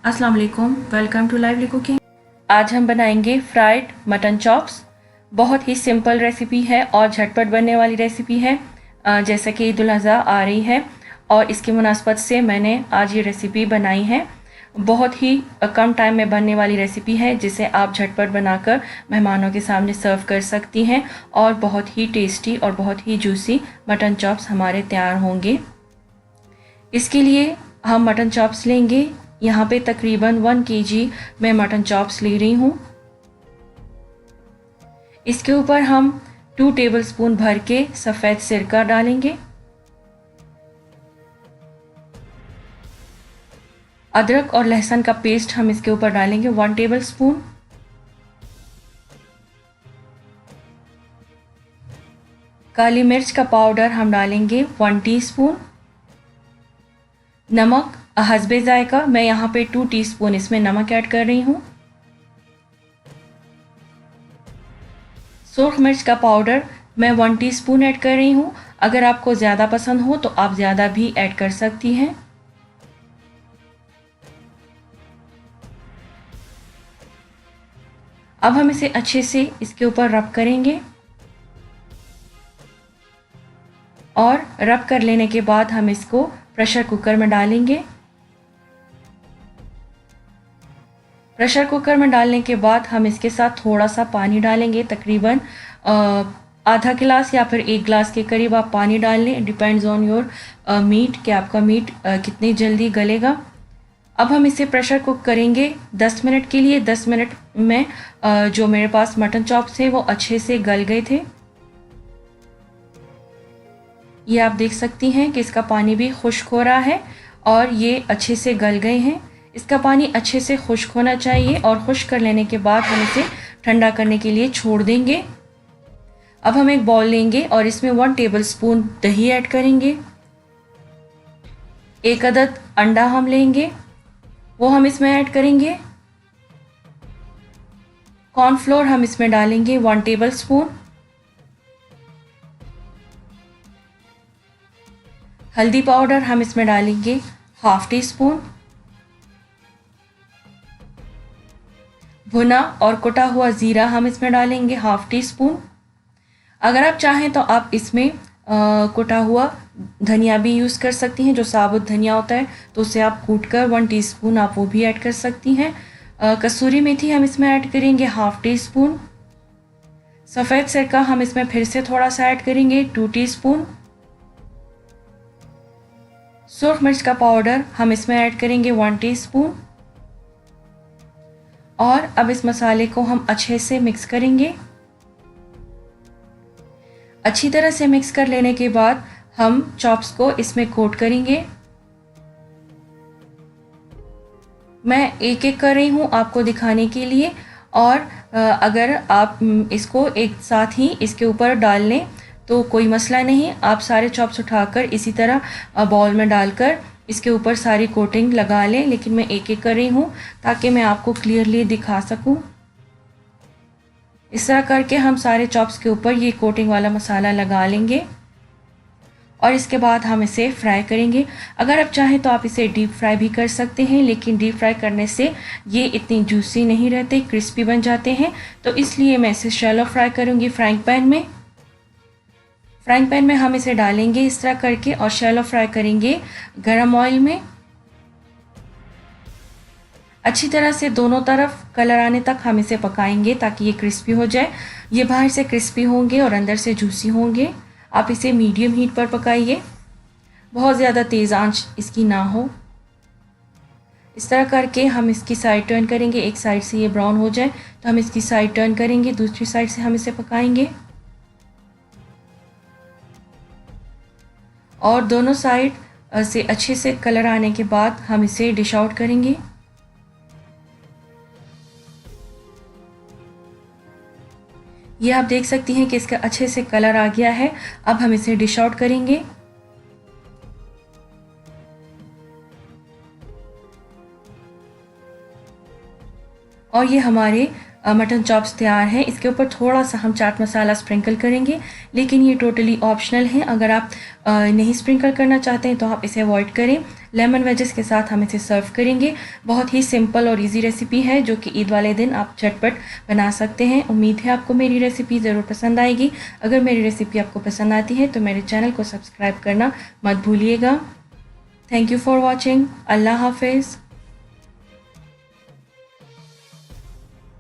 अस्सलाम वालेकुम, welcome to lively cooking. आज हम बनाएंगे फ्राइड मटन चॉप्स। बहुत ही सिंपल रेसिपी है और झटपट बनने वाली रेसिपी है। जैसा कि ईद उल अज़हा आ रही है और इसकी मुनासबत से मैंने आज ये रेसिपी बनाई है। बहुत ही कम टाइम में बनने वाली रेसिपी है जिसे आप झटपट बनाकर मेहमानों के सामने सर्व कर सकती हैं और बहुत ही टेस्टी और बहुत ही जूसी मटन चॉप्स हमारे तैयार होंगे। इसके लिए हम मटन चॉप्स लेंगे। यहाँ पे तकरीबन 1 kg मैं मटन चॉप्स ले रही हूँ। इसके ऊपर हम 2 टेबलस्पून भर के सफ़ेद सिरका डालेंगे। अदरक और लहसुन का पेस्ट हम इसके ऊपर डालेंगे 1 टेबलस्पून। काली मिर्च का पाउडर हम डालेंगे 1 टीस्पून। नमक हस्बे जायका, मैं यहाँ पे 2 टीस्पून इसमें नमक ऐड कर रही हूँ। सुर्ख मिर्च का पाउडर मैं 1 टीस्पून ऐड कर रही हूँ। अगर आपको ज़्यादा पसंद हो तो आप ज़्यादा भी ऐड कर सकती हैं। अब हम इसे अच्छे से इसके ऊपर रब करेंगे और रब कर लेने के बाद हम इसको प्रेशर कुकर में डालेंगे। प्रेशर कुकर में डालने के बाद हम इसके साथ थोड़ा सा पानी डालेंगे, तकरीबन आधा गिलास या फिर 1 गिलास के करीब आप पानी डाल लें। डिपेंड्स ऑन योर मीट कि आपका मीट कितनी जल्दी गलेगा। अब हम इसे प्रेशर कुक करेंगे 10 मिनट के लिए। 10 मिनट में जो मेरे पास मटन चॉप्स थे वो अच्छे से गल गए थे। ये आप देख सकती हैं कि इसका पानी भी खुश्क हो रहा है और ये अच्छे से गल गए हैं। इसका पानी अच्छे से खुश्क होना चाहिए और खुश्क कर लेने के बाद हम इसे ठंडा करने के लिए छोड़ देंगे। अब हम एक बाउल लेंगे और इसमें 1 टेबलस्पून दही ऐड करेंगे। 1 अदद अंडा हम लेंगे, वो हम इसमें ऐड करेंगे। कॉर्नफ्लोर हम इसमें डालेंगे 1 टेबलस्पून। हल्दी पाउडर हम इसमें डालेंगे 1/2 टीस्पून। भुना और कुटा हुआ ज़ीरा हम इसमें डालेंगे 1/2 टीस्पून। अगर आप चाहें तो आप इसमें कुटा हुआ धनिया भी यूज़ कर सकती हैं, जो साबुत धनिया होता है, तो उसे आप कूट कर 1 टीस्पून आप वो भी ऐड कर सकती हैं। कसूरी मेथी हम इसमें ऐड करेंगे 1/2 टीस्पून। सफ़ेद सिरका हम इसमें फिर से थोड़ा सा ऐड करेंगे 2 टीस्पून। सुर्ख मिर्च का पाउडर हम इसमें ऐड करेंगे 1 टीस्पून। और अब इस मसाले को हम अच्छे से मिक्स करेंगे। अच्छी तरह से मिक्स कर लेने के बाद हम चॉप्स को इसमें कोट करेंगे। मैं एक एक कर रही हूँ आपको दिखाने के लिए, और अगर आप इसको एक साथ ही इसके ऊपर डाल लें तो कोई मसला नहीं। आप सारे चॉप्स उठाकर इसी तरह बाउल में डालकर इसके ऊपर सारी कोटिंग लगा लें, लेकिन मैं एक एक कर रही हूँ ताकि मैं आपको क्लियरली दिखा सकूँ। इस तरह करके हम सारे चॉप्स के ऊपर ये कोटिंग वाला मसाला लगा लेंगे और इसके बाद हम इसे फ्राई करेंगे। अगर आप चाहें तो आप इसे डीप फ्राई भी कर सकते हैं, लेकिन डीप फ्राई करने से ये इतनी जूसी नहीं रहते, क्रिस्पी बन जाते हैं, तो इसलिए मैं इसे शैलो फ्राई करूँगी फ्राइंग पैन में। फ्राइंग पैन में हम इसे डालेंगे इस तरह करके और शैलो फ्राई करेंगे गरम ऑयल में। अच्छी तरह से दोनों तरफ कलर आने तक हम इसे पकाएंगे ताकि ये क्रिस्पी हो जाए। ये बाहर से क्रिस्पी होंगे और अंदर से जूसी होंगे। आप इसे मीडियम हीट पर पकाइए, बहुत ज़्यादा तेज़ आंच इसकी ना हो। इस तरह करके हम इसकी साइड टर्न करेंगे। एक साइड से ये ब्राउन हो जाए तो हम इसकी साइड टर्न करेंगे, दूसरी साइड से हम इसे पकाएंगे और दोनों साइड से अच्छे से कलर आने के बाद हम इसे डिश आउट करेंगे। ये आप देख सकती हैं कि इसका अच्छे से कलर आ गया है। अब हम इसे डिश आउट करेंगे। और ये हमारे मटन चॉप्स तैयार हैं। इसके ऊपर थोड़ा सा हम चाट मसाला स्प्रिंकल करेंगे, लेकिन ये टोटली ऑप्शनल है। अगर आप नहीं स्प्रिंकल करना चाहते हैं तो आप इसे अवॉइड करें। लेमन वेजेस के साथ हम इसे सर्व करेंगे। बहुत ही सिंपल और इजी रेसिपी है जो कि ईद वाले दिन आप झटपट बना सकते हैं। उम्मीद है आपको मेरी रेसिपी ज़रूर पसंद आएगी। अगर मेरी रेसिपी आपको पसंद आती है तो मेरे चैनल को सब्सक्राइब करना मत भूलिएगा। Thank you for watching. अल्लाह हाफिज़।